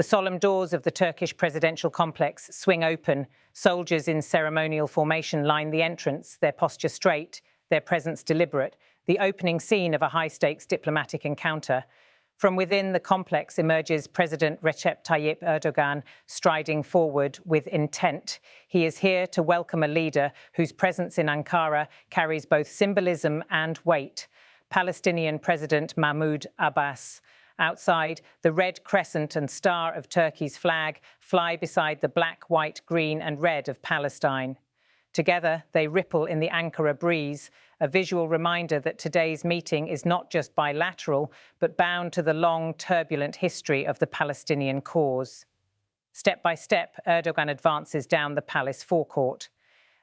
The solemn doors of the Turkish presidential complex swing open. Soldiers in ceremonial formation line the entrance, their posture straight, their presence deliberate, the opening scene of a high-stakes diplomatic encounter. From within the complex emerges President Recep Tayyip Erdogan, striding forward with intent. He is here to welcome a leader whose presence in Ankara carries both symbolism and weight. Palestinian President Mahmoud Abbas. Outside, the red crescent and star of Turkey's flag fly beside the black, white, green and red of Palestine. Together, they ripple in the Ankara breeze, a visual reminder that today's meeting is not just bilateral, but bound to the long, turbulent history of the Palestinian cause. Step by step, Erdogan advances down the palace forecourt.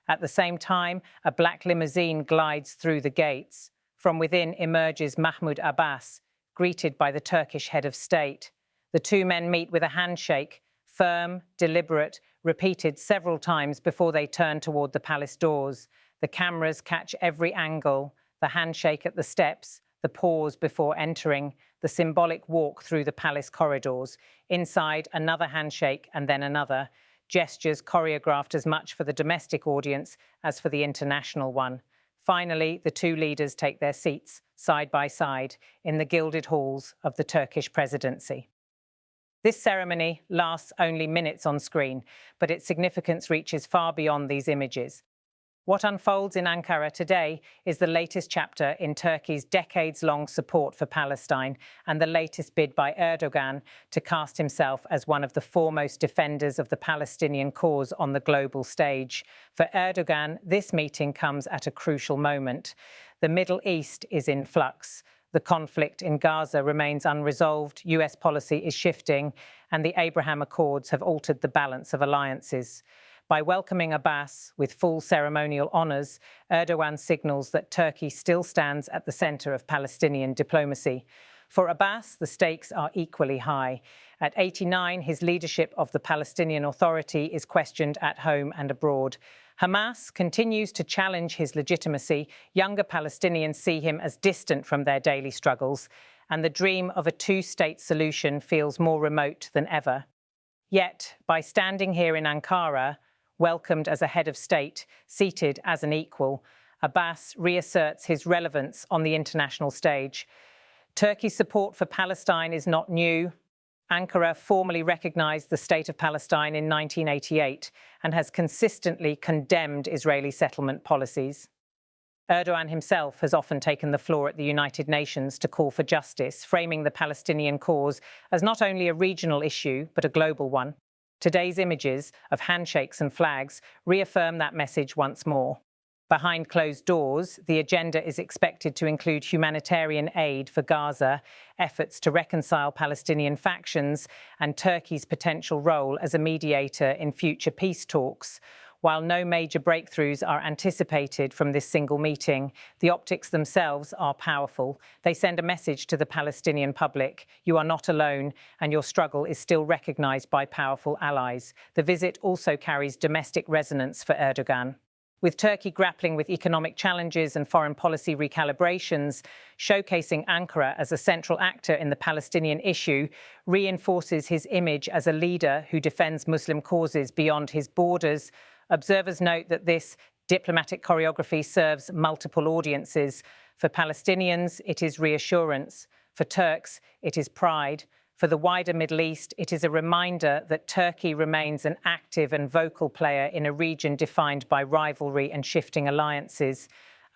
At the same time, a black limousine glides through the gates. From within emerges Mahmoud Abbas, greeted by the Turkish head of state. The two men meet with a handshake, firm, deliberate, repeated several times before they turn toward the palace doors. The cameras catch every angle, the handshake at the steps, the pause before entering, the symbolic walk through the palace corridors. Inside, another handshake and then another. Gestures choreographed as much for the domestic audience as for the international one. Finally, the two leaders take their seats, side by side, in the gilded halls of the Turkish presidency. This ceremony lasts only minutes on screen, but its significance reaches far beyond these images. What unfolds in Ankara today is the latest chapter in Turkey's decades-long support for Palestine and the latest bid by Erdogan to cast himself as one of the foremost defenders of the Palestinian cause on the global stage. For Erdogan, this meeting comes at a crucial moment. The Middle East is in flux. The conflict in Gaza remains unresolved, US policy is shifting, and the Abraham Accords have altered the balance of alliances. By welcoming Abbas with full ceremonial honours, Erdogan signals that Turkey still stands at the centre of Palestinian diplomacy. For Abbas, the stakes are equally high. At 89, his leadership of the Palestinian Authority is questioned at home and abroad. Hamas continues to challenge his legitimacy. Younger Palestinians see him as distant from their daily struggles, and the dream of a two-state solution feels more remote than ever. Yet, by standing here in Ankara, welcomed as a head of state, seated as an equal, Abbas reasserts his relevance on the international stage. Turkey's support for Palestine is not new. Ankara formally recognized the state of Palestine in 1988 and has consistently condemned Israeli settlement policies. Erdogan himself has often taken the floor at the United Nations to call for justice, framing the Palestinian cause as not only a regional issue, but a global one. Today's images of handshakes and flags reaffirm that message once more. Behind closed doors, the agenda is expected to include humanitarian aid for Gaza, efforts to reconcile Palestinian factions, and Turkey's potential role as a mediator in future peace talks. While no major breakthroughs are anticipated from this single meeting, the optics themselves are powerful. They send a message to the Palestinian public: you are not alone, and your struggle is still recognized by powerful allies. The visit also carries domestic resonance for Erdogan. With Turkey grappling with economic challenges and foreign policy recalibrations, showcasing Ankara as a central actor in the Palestinian issue reinforces his image as a leader who defends Muslim causes beyond his borders. Observers note that this diplomatic choreography serves multiple audiences. For Palestinians, it is reassurance. For Turks, it is pride. For the wider Middle East, it is a reminder that Turkey remains an active and vocal player in a region defined by rivalry and shifting alliances.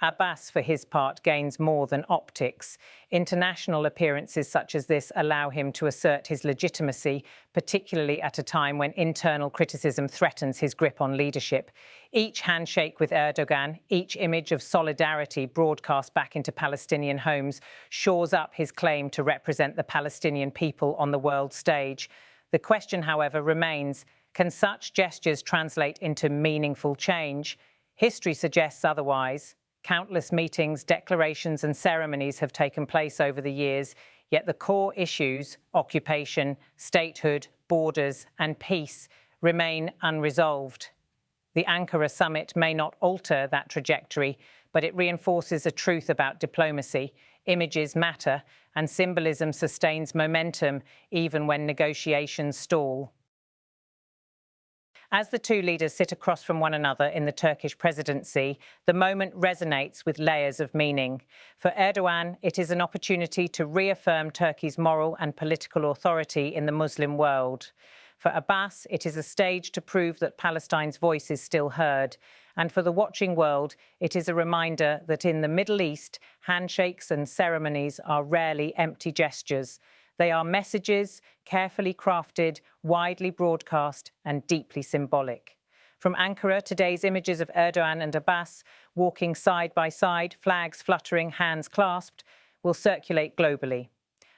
Abbas, for his part, gains more than optics. International appearances such as this allow him to assert his legitimacy, particularly at a time when internal criticism threatens his grip on leadership. Each handshake with Erdogan, each image of solidarity broadcast back into Palestinian homes, shores up his claim to represent the Palestinian people on the world stage. The question, however, remains: can such gestures translate into meaningful change? History suggests otherwise. Countless meetings, declarations and ceremonies have taken place over the years, yet the core issues, occupation, statehood, borders and peace, remain unresolved. The Ankara summit may not alter that trajectory, but it reinforces a truth about diplomacy. Images matter, and symbolism sustains momentum even when negotiations stall. As the two leaders sit across from one another in the Turkish presidency, the moment resonates with layers of meaning. For Erdogan, it is an opportunity to reaffirm Turkey's moral and political authority in the Muslim world. For Abbas, it is a stage to prove that Palestine's voice is still heard. And for the watching world, it is a reminder that in the Middle East, handshakes and ceremonies are rarely empty gestures. They are messages, carefully crafted, widely broadcast, and deeply symbolic. From Ankara, today's images of Erdogan and Abbas walking side by side, flags fluttering, hands clasped, will circulate globally.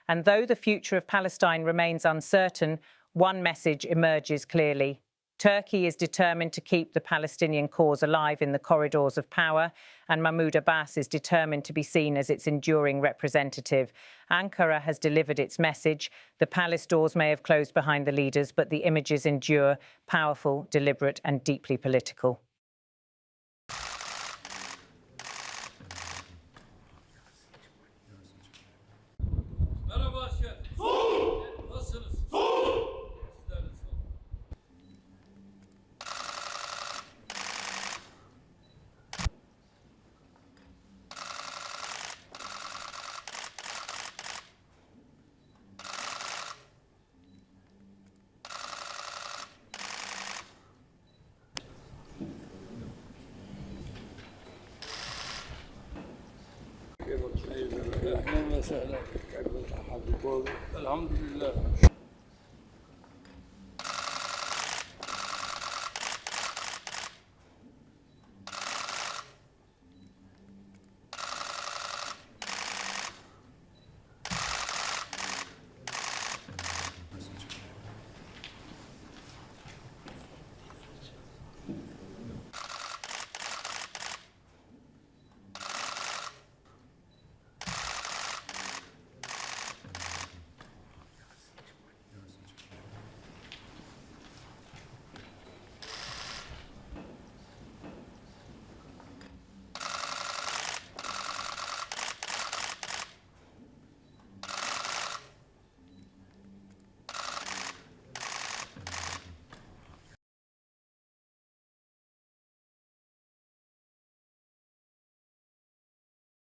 And though the future of Palestine remains uncertain, one message emerges clearly. Turkey is determined to keep the Palestinian cause alive in the corridors of power, and Mahmoud Abbas is determined to be seen as its enduring representative. Ankara has delivered its message. The palace doors may have closed behind the leaders, but the images endure, powerful, deliberate, and deeply political. اهلا وسهلا. الحمد لله.